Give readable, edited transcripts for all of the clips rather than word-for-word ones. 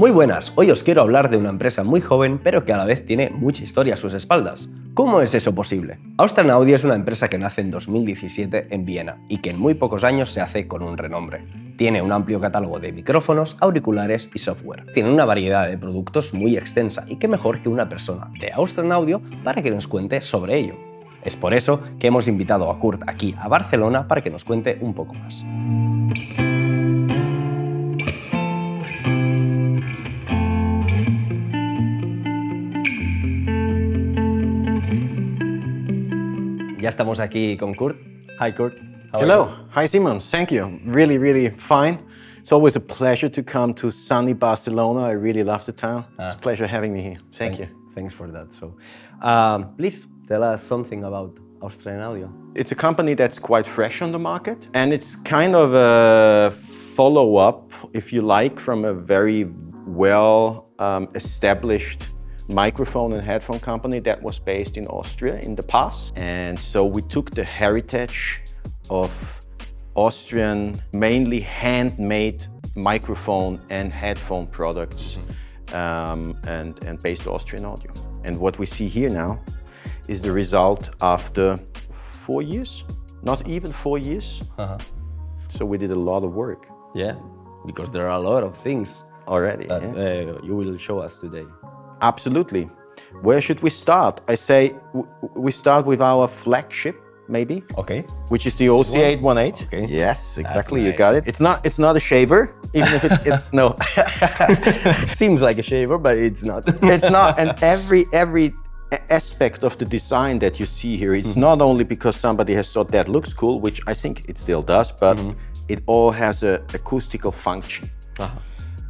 Muy buenas, hoy os quiero hablar de una empresa muy joven pero que a la vez tiene mucha historia a sus espaldas. ¿Cómo es eso posible? Austrian Audio es una empresa que nace en 2017 en Viena y que en muy pocos años se hace con un renombre. Tiene un amplio catálogo de micrófonos, auriculares y software. Tiene una variedad de productos muy extensa y qué mejor que una persona de Austrian Audio para que nos cuente sobre ello. Es por eso que hemos invitado a Kurt aquí a Barcelona para que nos cuente un poco más. Ya estamos aquí con Kurt. Hi Kurt. Hello. Hi Simon. Thank you. Really fine. It's always a pleasure to come to sunny Barcelona. I really love the town. It's a pleasure having me here. Thank you. Thanks for that. So, please tell us something about Austrian Audio. It's a company that's quite fresh on the market, and it's kind of a follow-up, if you like, from a very well established microphone and headphone company that was based in Austria in the past. And so we took the heritage of Austrian, mainly handmade microphone and headphone products and based Austrian audio. And what we see here now is the result after 4 years, not even 4 years. So we did a lot of work. Yeah, because there are a lot of things already that you will show us today. Absolutely. Where should we start? I say we start with our flagship, maybe. Okay. Which is the OC818. Okay. Yes, exactly. Nice. You got it. It's not a shaver, even if it no. Seems like a shaver, but it's not. It's not. And every aspect of the design that you see here, it's not only because somebody has thought that looks cool, which I think it still does, but it all has a acoustical function.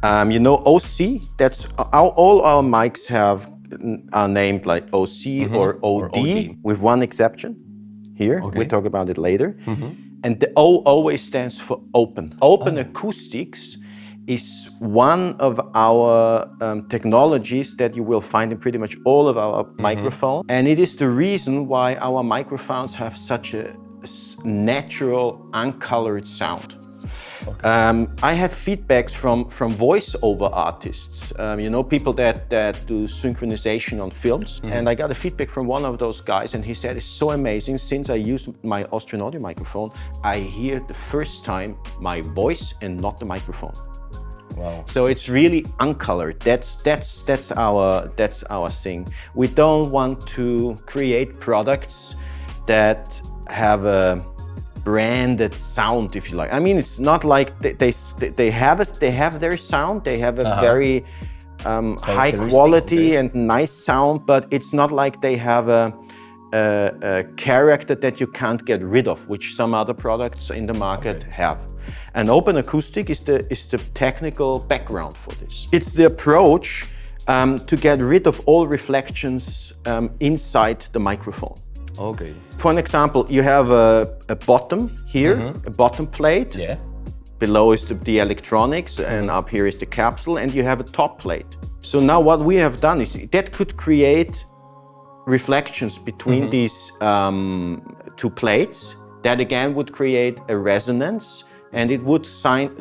You know, OC, that's all our mics are named like OC or OD, with one exception here. Okay. We'll talk about it later. And the O always stands for open. Open acoustics is one of our technologies that you will find in pretty much all of our microphones. And it is the reason why our microphones have such a natural, uncolored sound. Okay. I had feedbacks from voiceover artists, you know, people that do synchronization on films. And I got a feedback from one of those guys, and he said, it's so amazing, since I use my Austrian audio microphone, I hear the first time my voice and not the microphone. Wow. So it's really uncolored. That's our thing. We don't want to create products that have a branded sound, if you like. I mean, it's not like they have their sound. They have a very high quality and nice sound, but it's not like they have a character that you can't get rid of, which some other products in the market have. And open acoustic is the technical background for this. It's the approach to get rid of all reflections inside the microphone. Okay. For an example, you have a bottom here, a bottom plate. Yeah. Below is the electronics, and up here is the capsule, and you have a top plate. So now what we have done is that could create reflections between these two plates. That again would create a resonance, and it would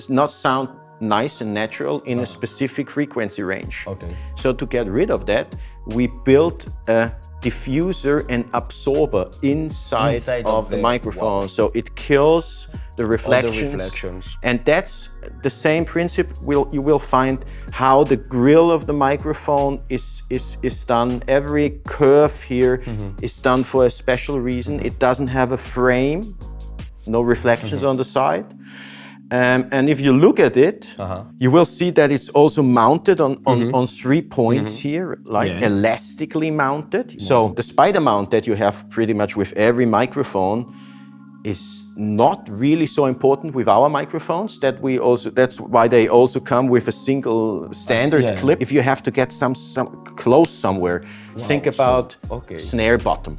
not sound nice and natural in a specific frequency range. Okay. So to get rid of that, we built a diffuser and absorber inside of the microphone. Wow. So it kills the reflections. And that's the same principle you will find how the grill of the microphone is done. Every curve here is done for a special reason. It doesn't have a frame, no reflections on the side. And if you look at it, you will see that it's also mounted on 3 points here, like elastically mounted. So the spider mount that you have pretty much with every microphone is not really so important with our microphones. That's why they also come with a single standard clip. If you have to get some close somewhere, think about snare bottom.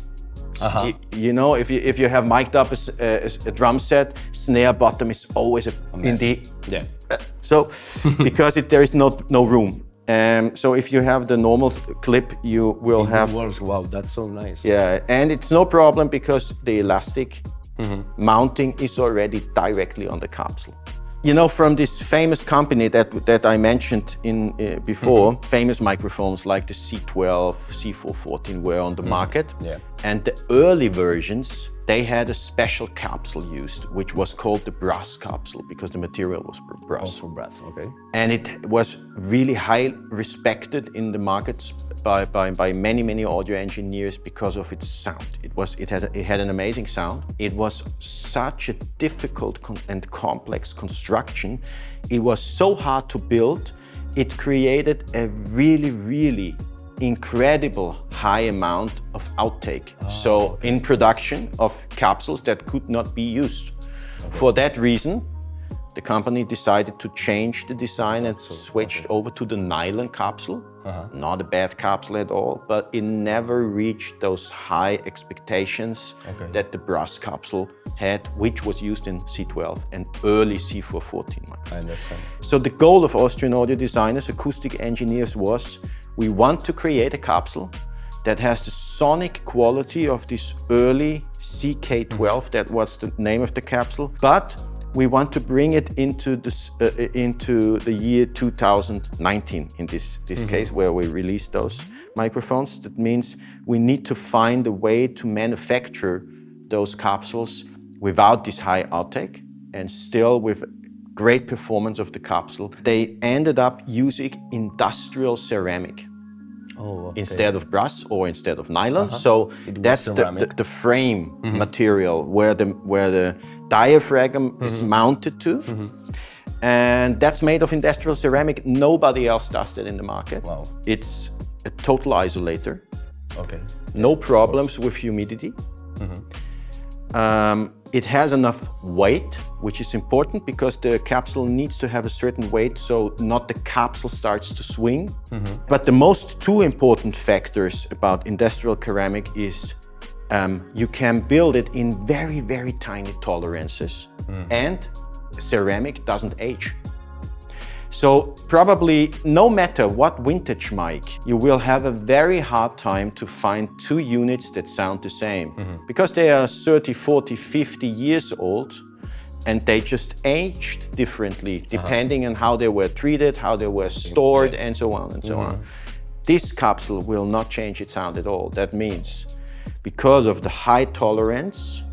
You know, if you have mic'd up a drum set, snare bottom is always in the so because there is no room. So if you have the normal clip, you will have. Wow, that's so nice. Yeah, and it's no problem because the elastic mounting is already directly on the capsule. You know, from this famous company that I mentioned in before, famous microphones like the C12, C414 were on the market. Yeah. And the early versions, they had a special capsule used, which was called the brass capsule because the material was brass. Also brass, okay. And it was really high respected in the markets by many audio engineers because of its sound. It had an amazing sound. It was such a difficult and complex construction. It was so hard to build. It created a really incredible high amount of outtake. In production of capsules that could not be used. Okay. For that reason, the company decided to change the design and switched over to the nylon capsule. Not a bad capsule at all, but it never reached those high expectations that the brass capsule had, which was used in C12 and early C414. I understand. So the goal of Austrian audio designers, acoustic engineers was, we want to create a capsule that has the sonic quality of this early CK12, that was the name of the capsule, but we want to bring it into the year 2019 in this case, where we released those microphones. That means we need to find a way to manufacture those capsules without this high outtake and still with great performance of the capsule. They ended up using industrial ceramic. Instead of brass or instead of nylon. So that's the frame material where the diaphragm is mounted to. And that's made of industrial ceramic. Nobody else does that in the market. Wow. It's a total isolator. Okay. No problems with humidity. It has enough weight, which is important because the capsule needs to have a certain weight so not the capsule starts to swing. But the most two important factors about industrial ceramic is you can build it in very tiny tolerances and ceramic doesn't age. So probably no matter what vintage mic, you will have a very hard time to find two units that sound the same because they are 30, 40, 50 years old and they just aged differently depending on how they were treated, how they were stored and so on and so on. This capsule will not change its sound at all. That means because of the high tolerance,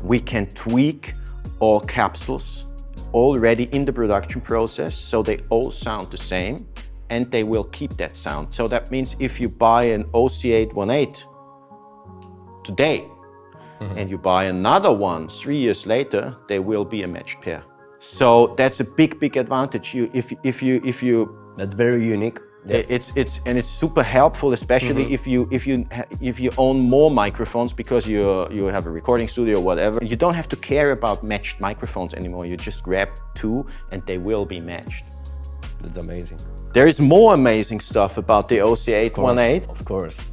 we can tweak all capsules already in the production process, so they all sound the same and they will keep that sound. So that means if you buy an OC818 today and you buy another one 3 years later, they will be a matched pair. So that's a big advantage. If you that's very unique. It's super helpful, especially if you own more microphones because you have a recording studio or whatever. You don't have to care about matched microphones anymore. You just grab two and they will be matched. That's amazing. There is more amazing stuff about the OC818. Of course.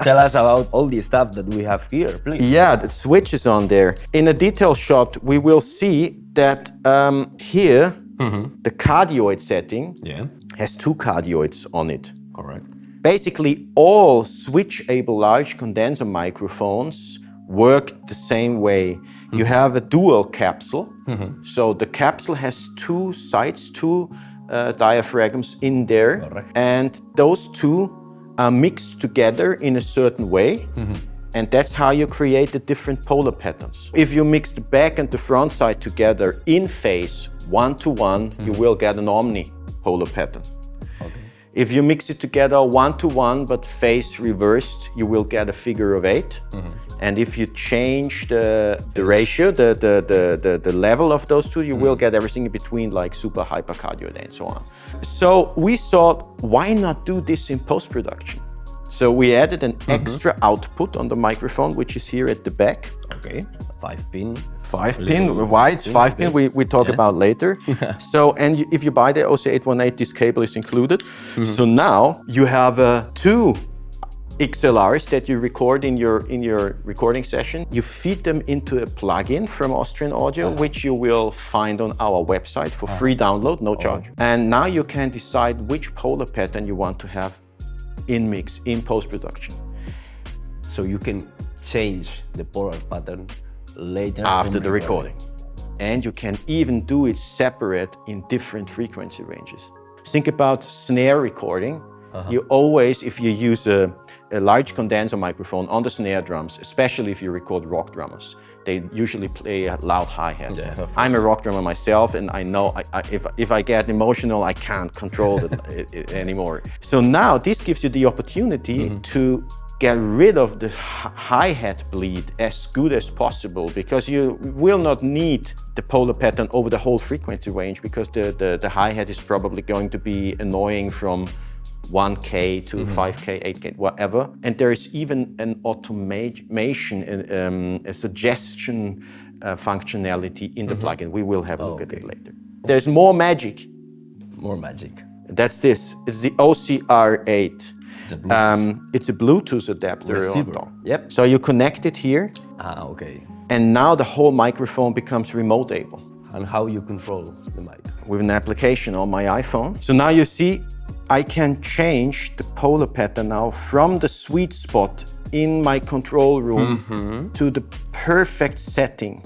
Tell us about all the stuff that we have here, please. Yeah, the switch is on there. In a detail shot, we will see that here the cardioid setting has two cardioids on it. Correct. Basically, all switch-able large condenser microphones work the same way. You have a dual capsule. So the capsule has two sides, two diaphragms in there. Correct. And those two are mixed together in a certain way. And that's how you create the different polar patterns. If you mix the back and the front side together in phase, 1-to-1, you will get an omni polar pattern. If you mix it together 1-to-1 but phase reversed, you will get a figure of 8. And if you change the ratio, the level of those two, you will get everything in between, like super hypercardioid and so on. So we thought, why not do this in post-production? So we added an extra output on the microphone, which is here at the back. Okay, 5-pin. 5-pin, why it's 5-pin, we talk about later. So, and if you buy the OC818, this cable is included. So now you have two XLRs that you record in your recording session. You feed them into a plugin from Austrian Audio, which you will find on our website for free download, no charge. And now you can decide which polar pattern you want to have in mix, in post-production. So you can change the polar pattern later after the recording. and you can even do it separate in different frequency ranges. Think about snare recording. You always, if you use a large condenser microphone on the snare drums, especially if you record rock drummers, they usually play a loud hi-hat. Yeah, I'm a rock drummer myself, and I know if I get emotional, I can't control it anymore. So now this gives you the opportunity to get rid of the hi-hat bleed as good as possible, because you will not need the polar pattern over the whole frequency range, because the hi-hat is probably going to be annoying from 1K to 5K, 8K, whatever. And there is even an automation, a suggestion functionality in the plugin. We will have a look at it later. There's more magic. More magic. That's this. It's the OCR8. It's a Bluetooth adapter. Receiver. Yep. So you connect it here. Okay. And now the whole microphone becomes remote able. And how you control the mic? With an application on my iPhone. So now you see, I can change the polar pattern now from the sweet spot in my control room to the perfect setting.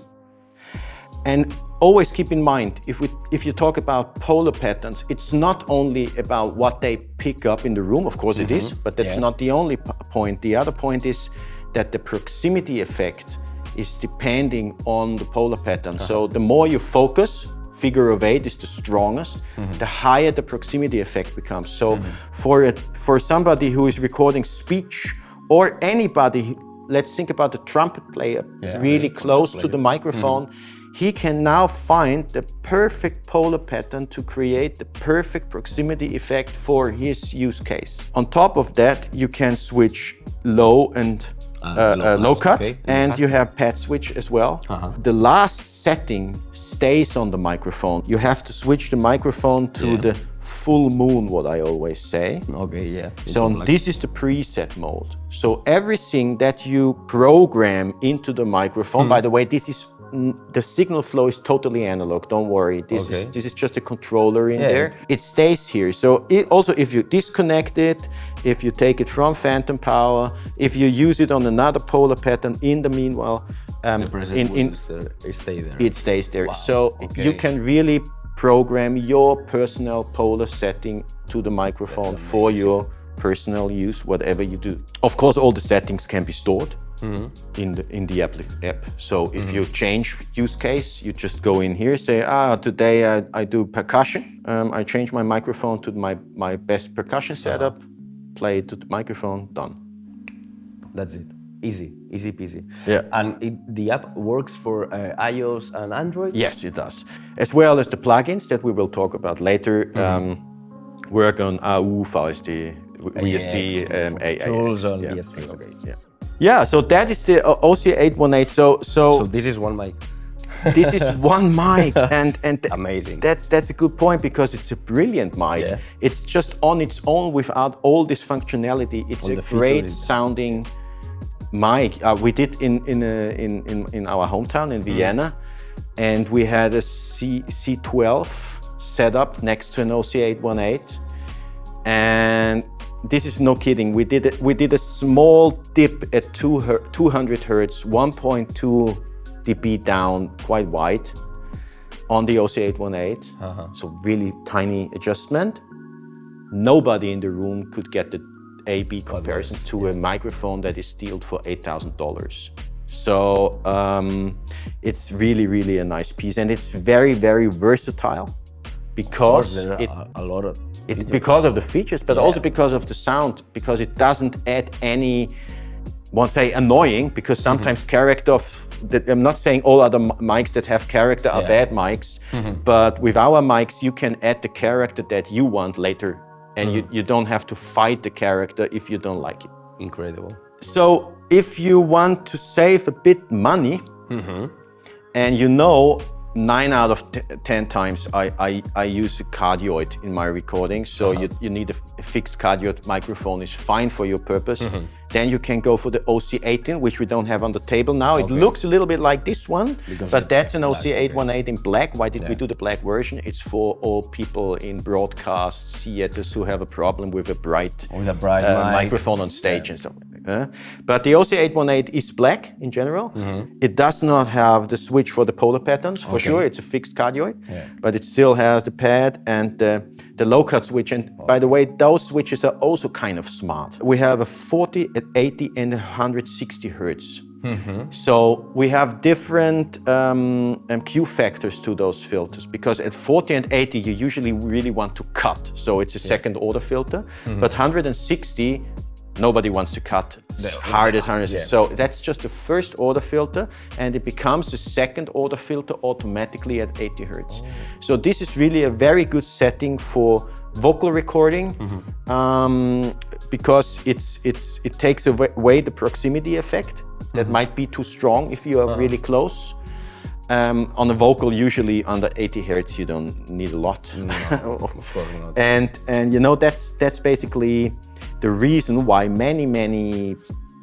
And always keep in mind, if you talk about polar patterns, it's not only about what they pick up in the room, of course it is, but that's not the only point. The other point is that the proximity effect is depending on the polar pattern. So the more you focus, figure of 8 is the strongest, the higher the proximity effect becomes. So for somebody who is recording speech, or anybody, let's think about the trumpet player really close to the microphone, he can now find the perfect polar pattern to create the perfect proximity effect for his use case. On top of that, you can switch low and low cut, and you have pad switch as well. The last setting stays on the microphone. You have to switch the microphone to the full moon, what I always say. Okay, yeah. So this is the preset mode. So everything that you program into the microphone, by the way, this is the signal flow is totally analog, don't worry. This is just a controller in there. It stays here. So also if you disconnect it, if you take it from phantom power, if you use it on another polar pattern in the meanwhile, it stays there. It stays there. Wow. So you can really program your personal polar setting to the microphone for your personal use, whatever you do. Of course, all the settings can be stored in the app. So if you change use case, you just go in here, say, today I do percussion. I change my microphone to my best percussion setup, play it to the microphone, done. That's it. Easy peasy. Yeah. And the app works for iOS and Android? Yes, it does. As well as the plugins that we will talk about later. Work on AU, VST, VST, tools on VST. Okay. Yeah, so that is the OC818. So this is one mic. This is one mic, and amazing. That's a good point, because it's a brilliant mic. Yeah. It's just on its own without all this functionality. It's a great sounding mic. We did in our hometown in Vienna, and we had a C12 set up next to an OC818, and this is no kidding. We did a small dip at 200 hertz, 1.2 dB down, quite wide, on the OC818. So really tiny adjustment. Nobody in the room could get the A/B comparison to a microphone that is steeled for $8,000. So it's really a nice piece, and it's very versatile, because because of the features, but also because of the sound, because it doesn't add any, won't say annoying, because sometimes character I'm not saying all other mics that have character are bad mics, but with our mics you can add the character that you want later, and you don't have to fight the character if you don't like it. Incredible. So if you want to save a bit money, and 9 out of 10 times I use a cardioid in my recording, so you need a fixed cardioid microphone is fine for your purpose. Then you can go for the OC18, which we don't have on the table now. It looks a little bit like this one, but that's an OC818 in black. Why did we do the black version? It's for all people in broadcast theaters who have a problem with a bright, microphone on stage and stuff like that. But the OC818 is black in general. It does not have the switch for the polar patterns, for sure. It's a fixed cardioid, but it still has the pad and the low cut switch. And by the way, those switches are also kind of smart. We have a 40, at 80 and 160 hertz. So we have different Q factors to those filters, because at 40 and 80 you usually really want to cut, so it's a second order filter. But 160 nobody wants to cut hard at 160. So that's just a first order filter, and it becomes a second order filter automatically at 80 hertz. So this is really a very good setting for vocal recording, because it takes away the proximity effect that might be too strong if you are really close. On the vocal, usually under 80 hertz, you don't need a lot. Of course not. And you know, that's basically the reason why many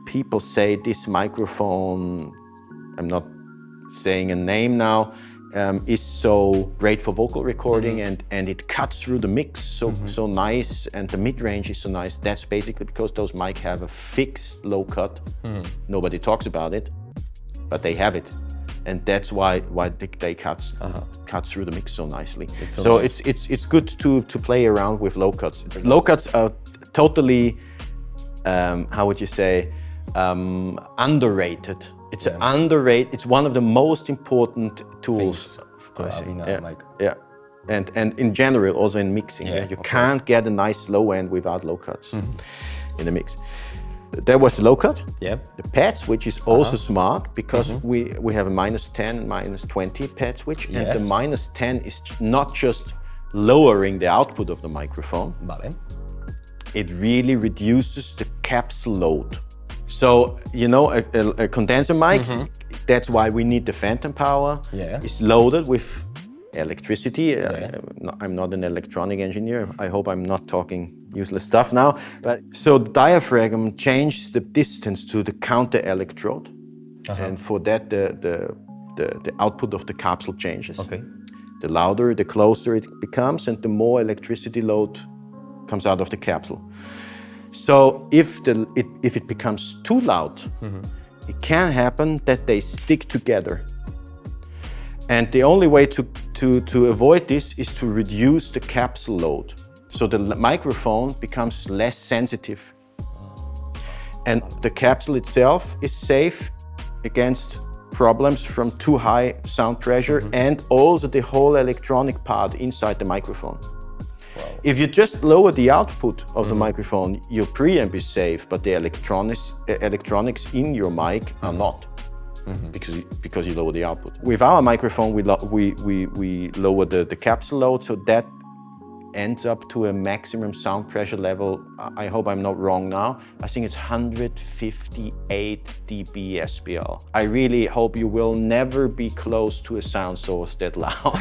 people say this microphone, I'm not saying a name now, is so great for vocal recording, and it cuts through the mix so nice, and the mid-range is so nice. That's basically because those mic have a fixed low cut. Nobody talks about it, but they have it, and that's why they cuts through the mix so nicely. So nice. It's good to play around with low cuts. Low cuts are totally, how would you say, underrated. It's underrated. It's one of the most important tools. And in general, also in mixing. You can't get a nice low end without low cuts in the mix. There was the low cut. The pad switch is also smart, because we have a -10 and -20 pad switch, and the -10 is not just lowering the output of the microphone. It really reduces the capsule load. So, you know, a condenser mic, that's why we need the phantom power. It's loaded with electricity. I'm not an electronic engineer. I hope I'm not talking useless stuff now. But so the diaphragm changes the distance to the counter electrode. And for that, the output of the capsule changes. The louder, the closer it becomes, and the more electricity load comes out of the capsule. So if it becomes too loud, it can happen that they stick together. And the only way to avoid this is to reduce the capsule load. So the microphone becomes less sensitive. And the capsule itself is safe against problems from too high sound pressure, and also the whole electronic part inside the microphone. If you just lower the output of the microphone, your preamp is safe, but the electronics in your mic are not, because you lower the output. With our microphone, we lower the capsule load, so that ends up to a maximum sound pressure level. I hope I'm not wrong now. I think it's 158 dB SPL. I really hope you will never be close to a sound source that loud.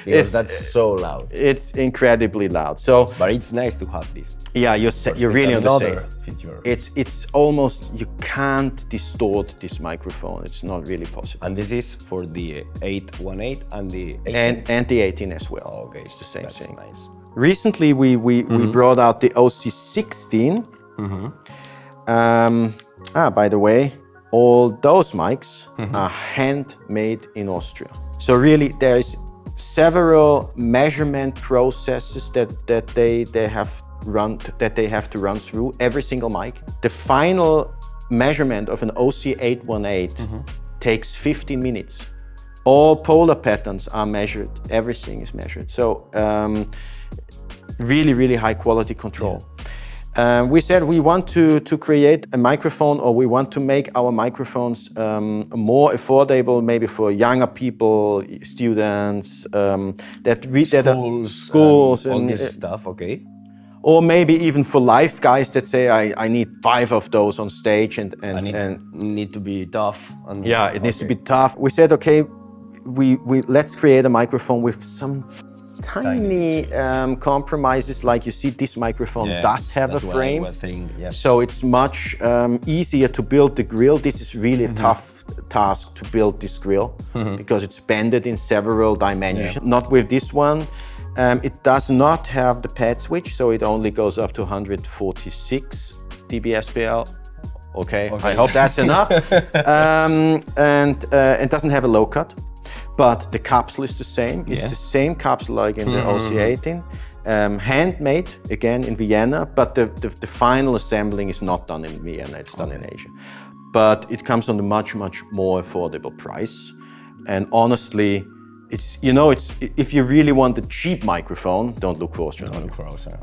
Because that's so loud. It's incredibly loud. So, but it's nice to have this. Yeah, you're really on the safe. Feature. It's almost, you can't distort this microphone. It's not really possible. And this is for the 818 and the 18? And the 18 as well. Oh, okay, it's the same thing. Nice. Recently, we brought out the OC16. By the way, all those mics are handmade in Austria. So really, there's several measurement processes that they have to run through every single mic. The final measurement of an OC818 takes 15 minutes. All polar patterns are measured. Everything is measured. So really high quality control. We said we want to create a microphone, or we want to make our microphones more affordable, maybe for younger people, students, schools all and this stuff. Or maybe even for live guys that say, I need 5 of those on stage, and need to be tough. It needs to be tough. We said, okay, we let's create a microphone with some tiny compromises. Like you see, this microphone does have a frame, so it's much easier to build the grill. This is really a tough task to build this grill, because it's bended in several dimensions. Not with this one. It does not have the pad switch, so it only goes up to 146 dB SPL. Okay. I hope that's enough. And it doesn't have a low cut, but the capsule is the same. It's the same capsule like in the OC18. Handmade, again, in Vienna, but the final assembling is not done in Vienna, it's done in Asia. But it comes on a much, much more affordable price. And honestly, it's, you know, it's, if you really want a cheap microphone, don't look for Austrian. Don't look for Austrian.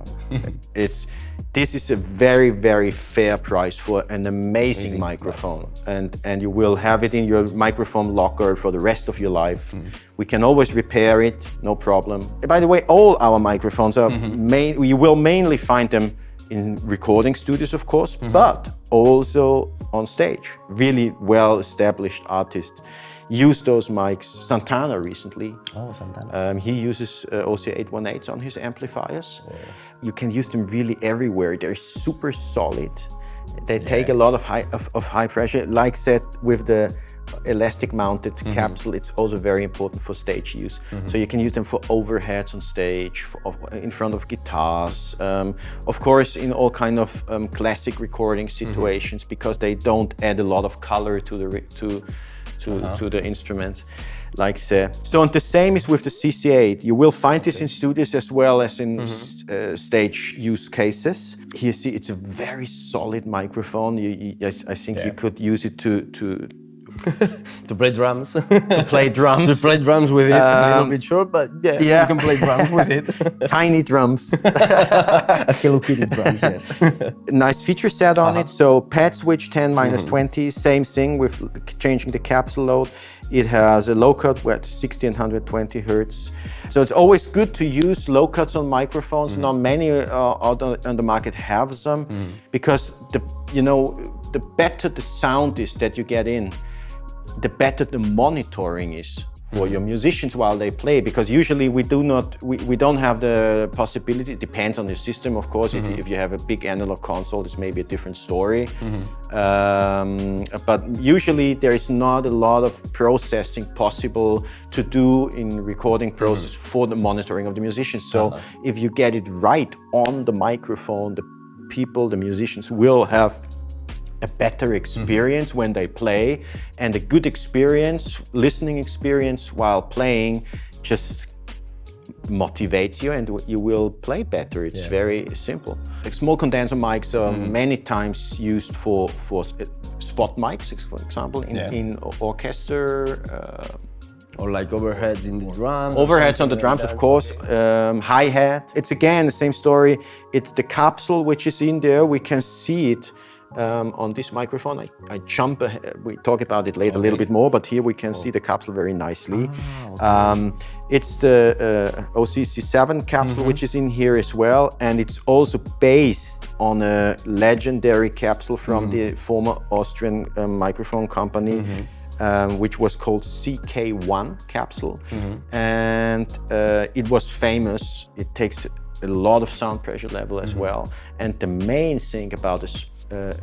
This is a very, very fair price for an amazing microphone. And you will have it in your microphone locker for the rest of your life. We can always repair it, no problem. By the way, all our microphones are you will mainly find them in recording studios, of course, but also on stage. Really well-established artists use those mics. Santana recently. Oh, Santana. He uses OC818s on his amplifiers. Yeah. You can use them really everywhere. They're super solid. They take a lot of high pressure. Like said, with the elastic mounted capsule, it's also very important for stage use. So you can use them for overheads on stage, in front of guitars, of course in all kind of classic recording situations, because they don't add a lot of color to the instruments, like say. So, and the same is with the CC8. You will find this in studios as well as in stage use cases. Here you see it's a very solid microphone. I think you could use it to play drums. To play drums. To play drums with it. A little bit short, but you can play drums with it. Tiny drums. Hello Kitty drums, yes. Nice feature set on it. So pad switch 10 minus 20, same thing with changing the capsule load. It has a low cut at 60 and 120 hertz. So it's always good to use low cuts on microphones. Not many out on the market have them, because the better the sound is that you get in, the better the monitoring is for your musicians while they play, because usually we don't have the possibility. It depends on the system, of course. If you have a big analog console, it's maybe a different story. But usually there is not a lot of processing possible to do in recording process for the monitoring of the musicians. So if you get it right on the microphone, the musicians will have a better experience when they play, and a good experience, listening experience while playing, just motivates you and you will play better. It's very simple. Like small condenser mics are many times used for spot mics, for example, in orchestra. Or like overheads in the drums. Overheads on the drums, of course. Hi-hat. It's again the same story. It's the capsule which is in there. We can see it on this microphone. I jump ahead. We talk about it later a little bit more, but here we can see the capsule very nicely. It's the OCC7 capsule which is in here as well, and it's also based on a legendary capsule from the former Austrian microphone company, which was called CK1 capsule. And it was famous. It takes a lot of sound pressure level as well. And the main thing about a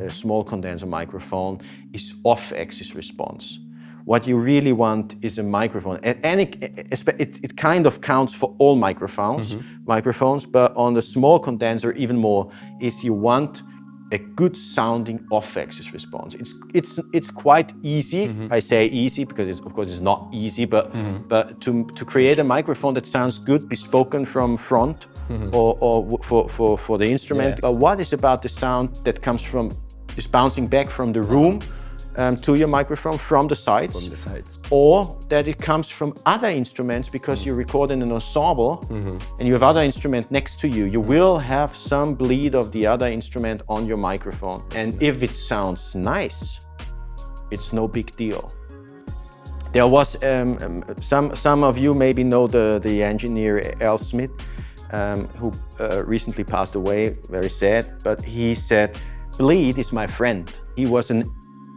small condenser microphone is off-axis response. What you really want is a microphone, and it kind of counts for all microphones, but on the small condenser even more, is you want a good sounding off-axis response. It's quite easy. I say easy because of course it's not easy, but to create a microphone that sounds good, bespoken from front or for the instrument. But what is about the sound that is bouncing back from the room to your microphone from the sides, or that it comes from other instruments, because you record in an ensemble and you have other instrument next to you. You will have some bleed of the other instrument on your microphone. And if it sounds nice, it's no big deal. There was some of you maybe know the engineer Al Smith, who recently passed away, very sad, but he said, bleed is my friend. He was an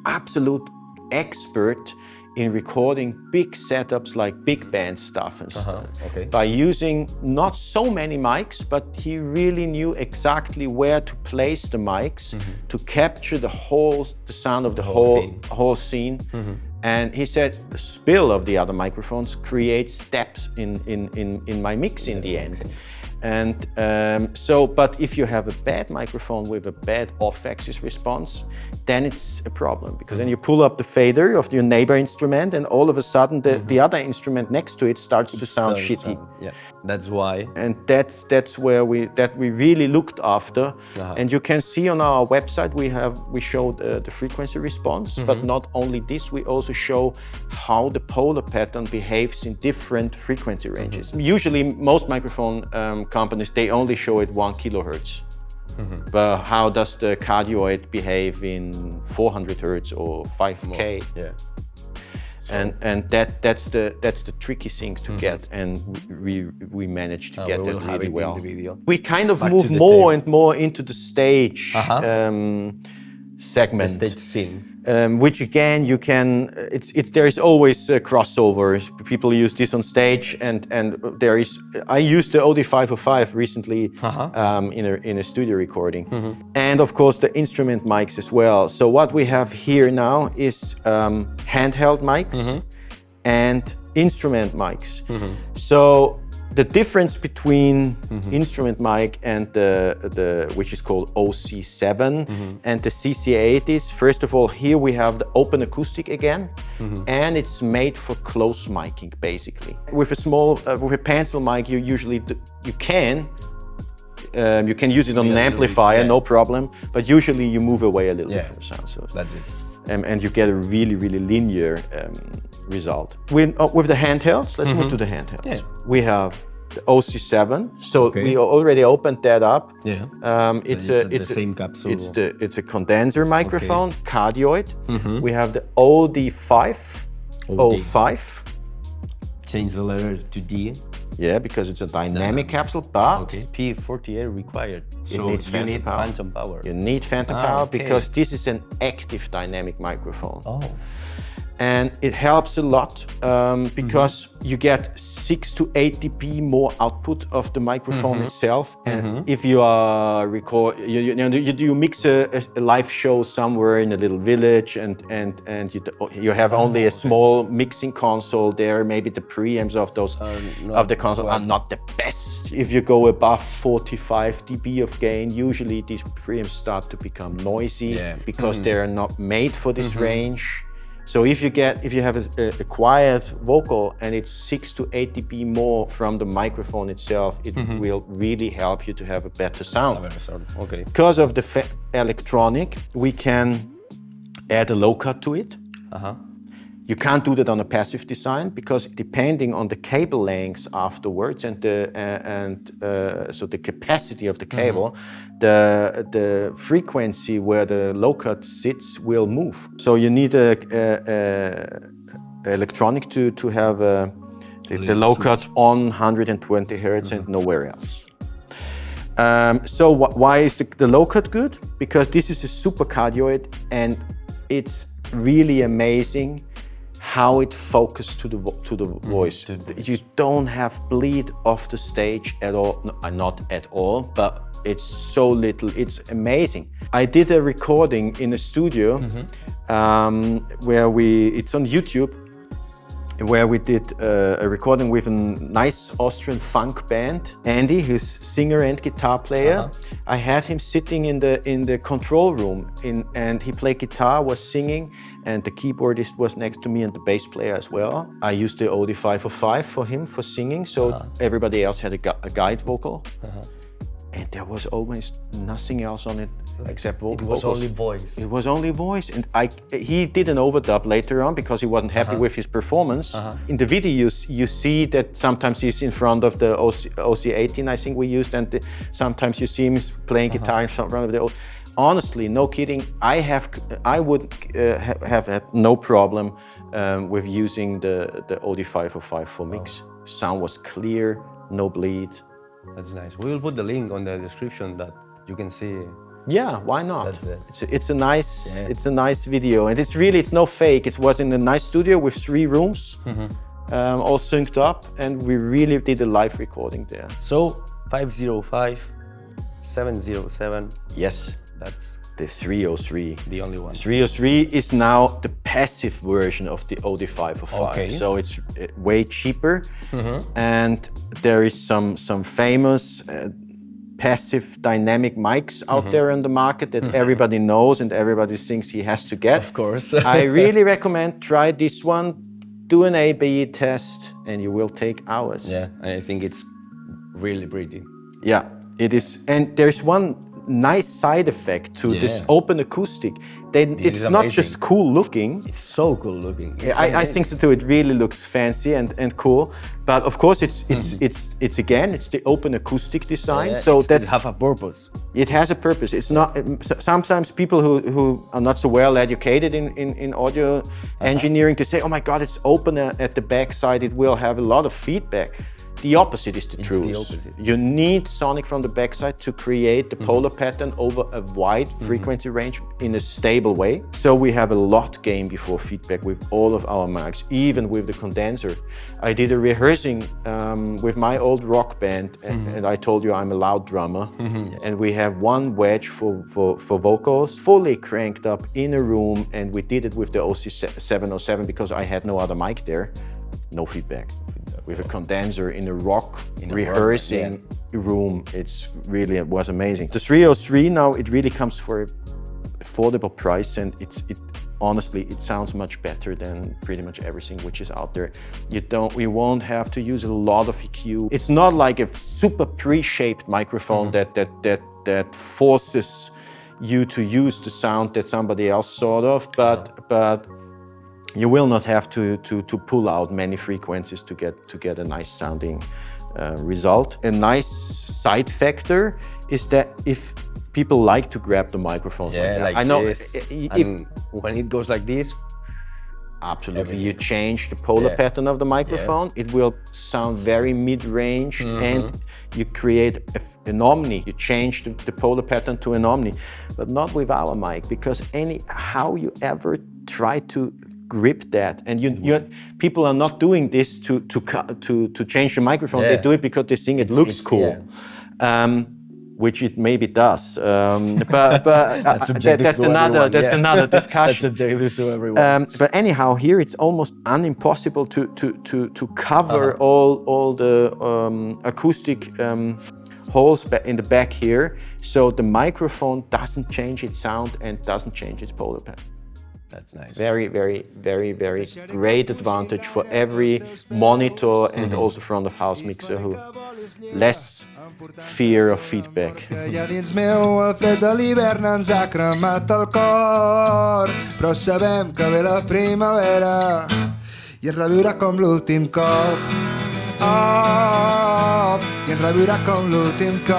absolute expert in recording big setups like big band stuff and stuff by using not so many mics, but he really knew exactly where to place the mics to capture the sound of the whole scene. And he said the spill of the other microphones creates steps in my mix in the end. And but if you have a bad microphone with a bad off-axis response, then it's a problem, because then you pull up the fader of your neighbor instrument and all of a sudden the other instrument next to it starts to sound shitty. Yeah, that's why. And that's where we really looked after. And you can see on our website we showed the frequency response, but not only this, we also show how the polar pattern behaves in different frequency ranges. Usually most microphone companies, they only show it 1 kilohertz. But how does the cardioid behave in 400 hertz or 5K? Yeah. And that's the tricky thing to get, and we managed to get that really well. We kind of move more and more into the stage segment, the stage scene, which again you can. There is always crossovers. People use this on stage, and there is. I used the OD505 recently in a studio recording, and of course the instrument mics as well. So what we have here now is handheld mics and instrument mics. So the difference between instrument mic and the which is called OC7 and the CC8 is, first of all, here we have the open acoustic again, and it's made for close miking basically. With a small with a pencil mic, you can use it on an amplifier, no problem, but usually you move away a little bit from the sound source. That's it. And you get a really linear result. With the handhelds, let's move to the handhelds. Yeah. We have the OC7, so we already opened that up. Yeah. It's the same capsule. It's a condenser microphone, cardioid. We have the OD505. Change the letter to D. Yeah, because it's a dynamic capsule, but P48 required. So you need phantom power. You need phantom power because this is an active dynamic microphone. And it helps a lot because you get 6 to 8 dB more output of the microphone itself. And if you are you mix a live show somewhere in a little village, and you have only a small mixing console there, maybe the preamps of the console are not the best. If you go above 45 dB of gain, usually these preamps start to become noisy because they are not made for this range. So if you have a quiet vocal and it's 6 to 8 dB more from the microphone itself, it will really help you to have a better sound. Because of the electronic, we can add a low cut to it. You can't do that on a passive design because depending on the cable lengths afterwards and so the capacity of the cable, the frequency where the low cut sits will move. So you need a electronic to have the low cut on 120 hertz and nowhere else. So why is the low cut good? Because this is a super cardioid and it's really amazing how it focuses to the voice. You don't have bleed off the stage at all. No, not at all, but it's so little. It's amazing. I did a recording in a studio where it's on YouTube, where we did a recording with a nice Austrian funk band, Andy, who's singer and guitar player. I had him sitting in the control room, and he played guitar, was singing, and the keyboardist was next to me and the bass player as well. I used the OD505 for him for singing, so everybody else had a guide vocal. And there was almost nothing else on it except vocals. It was only voice. It was only voice. And he did an overdub later on because he wasn't happy with his performance. In the video, you see that sometimes he's in front of the OC18, I think we used, and sometimes you see him playing guitar in front of the. Honestly, no kidding, I would have had no problem with using the OD505 for mix. Sound was clear, no bleed. That's nice. We will put the link on the description that you can see. Yeah, why not? It's a nice video, and it's no fake. It was in a nice studio with 3 rooms, all synced up, and we really did a live recording there. So 505, 707. Yes, that's the 303. The only one. 303 is now the passive version of the OD505. Okay. So it's way cheaper, and there is some famous passive dynamic mics out there on the market that everybody knows and everybody thinks he has to get. Of course. I really recommend try this one, do an A/B test, and you will take hours. Yeah, and I think it's really pretty. Yeah, it is. And there's one nice side effect to this open acoustic. Then it's not just cool looking. It's so cool looking. I think so too. It really looks fancy and cool. But of course, it's the open acoustic design. So it have a purpose. It has a purpose. It's not. Sometimes people who are not so well educated in audio engineering to say, "Oh my God, it's open at the back side. It will have a lot of feedback." The opposite is the truth. You need sonic from the backside to create the polar pattern over a wide frequency range in a stable way. So we have a lot gain before feedback with all of our mics, even with the condenser. I did a rehearsing with my old rock band, and I told you I'm a loud drummer. And we have one wedge for vocals, fully cranked up in a room, and we did it with the OC707 because I had no other mic there. No feedback. With a condenser in a rock rehearsing room, it was amazing. The 303 now, it really comes for an affordable price, and honestly, it sounds much better than pretty much everything which is out there. We won't have to use a lot of EQ. It's not like a super pre-shaped microphone that forces you to use the sound that somebody else thought of, but you will not have to pull out many frequencies to get a nice sounding result. A nice side factor is that if people like to grab the microphone, like I know this, when it goes like this, absolutely, everything. you change the polar pattern of the microphone. It will sound very mid-range, and you create an omni. You change the polar pattern to an omni, but not with our mic, because how you ever try to grip that, and people are not doing this to change the microphone. They do it because they think it looks cool, which it maybe does. But that's another discussion. That's subjective to everyone. But anyhow, here it's almost unimpossible to cover all the acoustic holes in the back here, so the microphone doesn't change its sound and doesn't change its polar pattern. That's nice. Very, very, very, very great advantage for every monitor and also front of house mixer who less fear of feedback. Ja dins meu el fred de l'hivern ens ha cremat el cor, però sabem que ve la primavera i ens reviurà com l'últim cop. Oh, i ens reviurà com l'últim cop.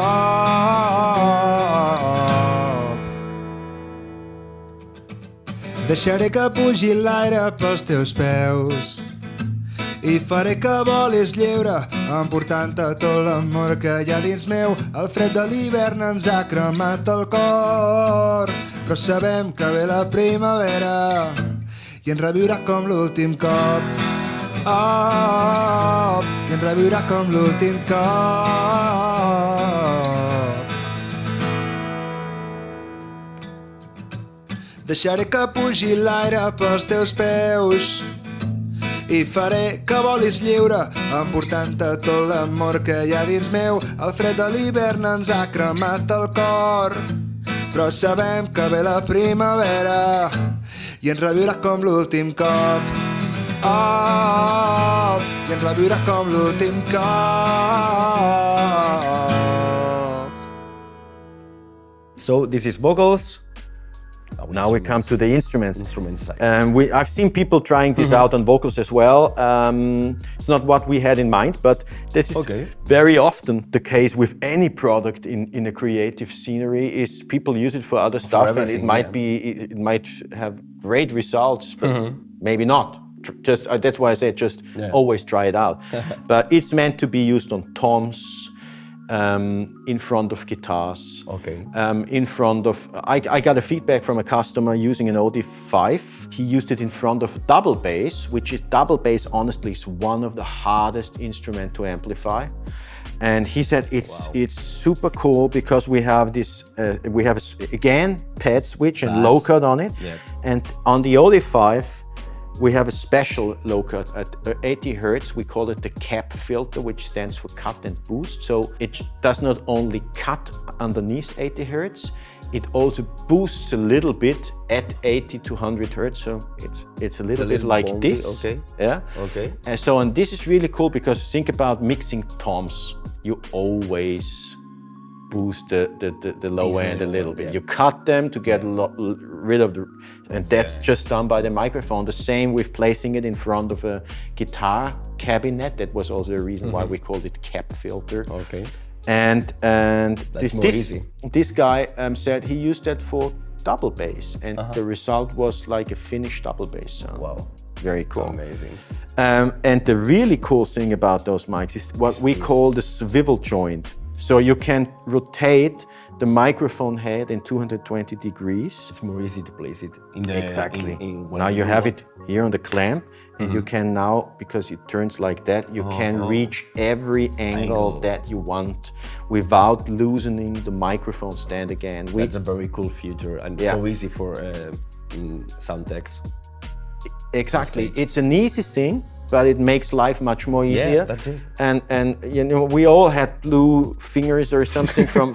Deixaré que pugi l'aire pels teus peus i faré que volis lliure, emportant-te tot l'amor que hi ha dins meu. El fred de l'hivern ens ha cremat el cor, però sabem que ve la primavera i ens reviurà com l'últim cop. Oh, i ens reviurà com l'últim cop. Deixaré que pugi l'aire pels teus peus i faré que volis lliure, emportant-te tot l'amor que hi ha dins meu. El fred de l'hivern ens ha cremat el cor, però sabem que ve la primavera i ens reviurà com l'últim cop. Oh, i ens reviurà com l'últim cop. So this is vocals. Now we come to the instruments. Side. I've seen people trying this out on vocals as well. It's not what we had in mind, but this is very often the case with any product in a creative scenery. Is people use it for other stuff, and it might have great results, but maybe not. That's why I say always try it out. But it's meant to be used on toms. In front of guitars, in front of... I got a feedback from a customer using an OD5. He used it in front of double bass, double bass honestly is one of the hardest instruments to amplify. And he said it's super cool because we have this, again, pad switch and low cut on it. And on the OD5, We have a special low cut at 80 Hertz. We call it the cap filter, which stands for cut and boost. So it does not only cut underneath 80 Hertz, it also boosts a little bit at 80 to 100 Hertz. So it's a little bit like bumpy. this. Okay. Yeah. Okay. And this is really cool because think about mixing toms. You always boost the low end a little bit. You cut them to get rid of the, and that's just done by the microphone. The same with placing it in front of a guitar cabinet. That was also a reason why we called it cap filter. Okay. And this guy said he used that for double bass, and the result was like a finished double bass sound. Wow. Very cool. Amazing. And the really cool thing about those mics is what we call the swivel joint. So you can rotate the microphone head in 220 degrees. It's more easy to place it in the... Exactly. Now you have it here on the clamp, and you can now, because it turns like that, you can reach every angle that you want without loosening the microphone stand again. That's a very cool feature and so easy for sound techs. Exactly. It's an easy thing, but it makes life much more easier. Yeah, that's it. And you know, we all had blue fingers or something from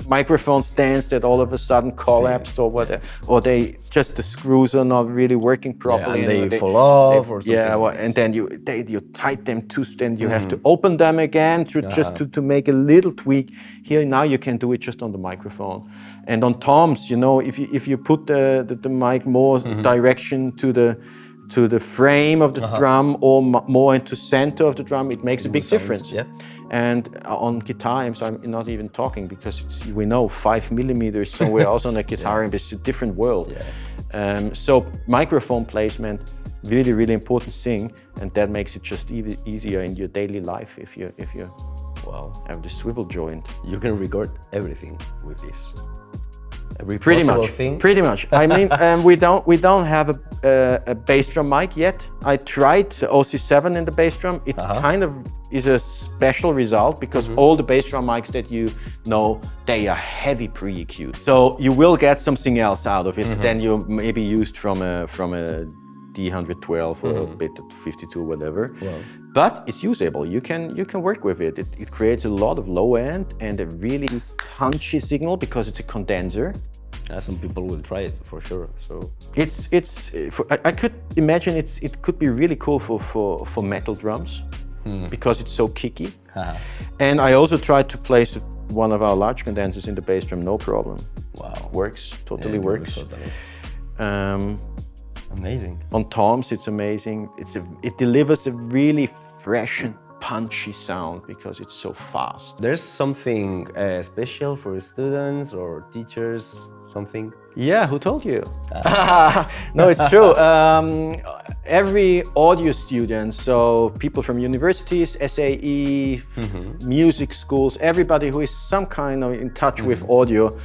microphone stands that all of a sudden collapsed or whatever, or the screws are not really working properly, and they fall off or something. And then you tight them and you have to open them again to make a little tweak. Here now you can do it just on the microphone. And on toms, you know, if you put the mic more direction to the frame of the drum or more into center of the drum, it makes a big difference. Yeah. And on guitar amps, I'm not even talking because we know 5 millimeters somewhere else on a guitar amp is a different world. Yeah. So microphone placement, really, really important thing, and that makes it just easier in your daily life if you have the swivel joint. You can record everything with this. Pretty much. I mean, we don't have a bass drum mic yet. I tried the OC7 in the bass drum. It kind of is a special result because all the bass drum mics that you know, they are heavy pre-EQ'd. So you will get something else out of it than you maybe used from a D112 or a bit 52, whatever. Wow. But it's usable. You can work with it. It creates a lot of low end and a really punchy signal because it's a condenser. Some people will try it for sure. So I could imagine it could be really cool for metal drums because it's so kicky. And I also tried to place one of our large condensers in the bass drum, no problem. Wow, works, totally works. Amazing. On toms, it's amazing. It delivers a really fresh and punchy sound because it's so fast. There's something special for students or teachers, something? Yeah, who told you? No, it's true. Every audio student, so people from universities, SAE, music schools, everybody who is some kind of in touch with audio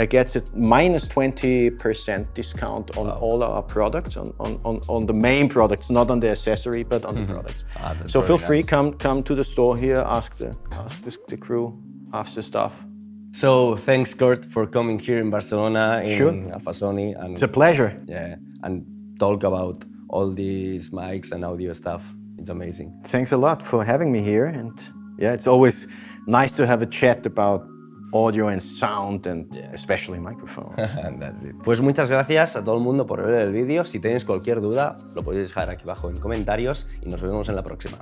gets a minus 20% discount on all our products, on the main products, not on the accessory, but on the products. So feel free, come to the store here, ask the crew, ask the staff. So thanks, Kurt, for coming here in Barcelona, in Alfasoni. And it's a pleasure. Yeah, and talk about all these mics and audio stuff. It's amazing. Thanks a lot for having me here. And yeah, it's always nice to have a chat about audio and sound and especially microphones. That's it. Pues muchas gracias a todo el mundo por ver el vídeo. Si tenéis cualquier duda, lo podéis dejar aquí abajo en comentarios y nos vemos en la próxima.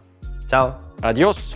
Chao. Adiós.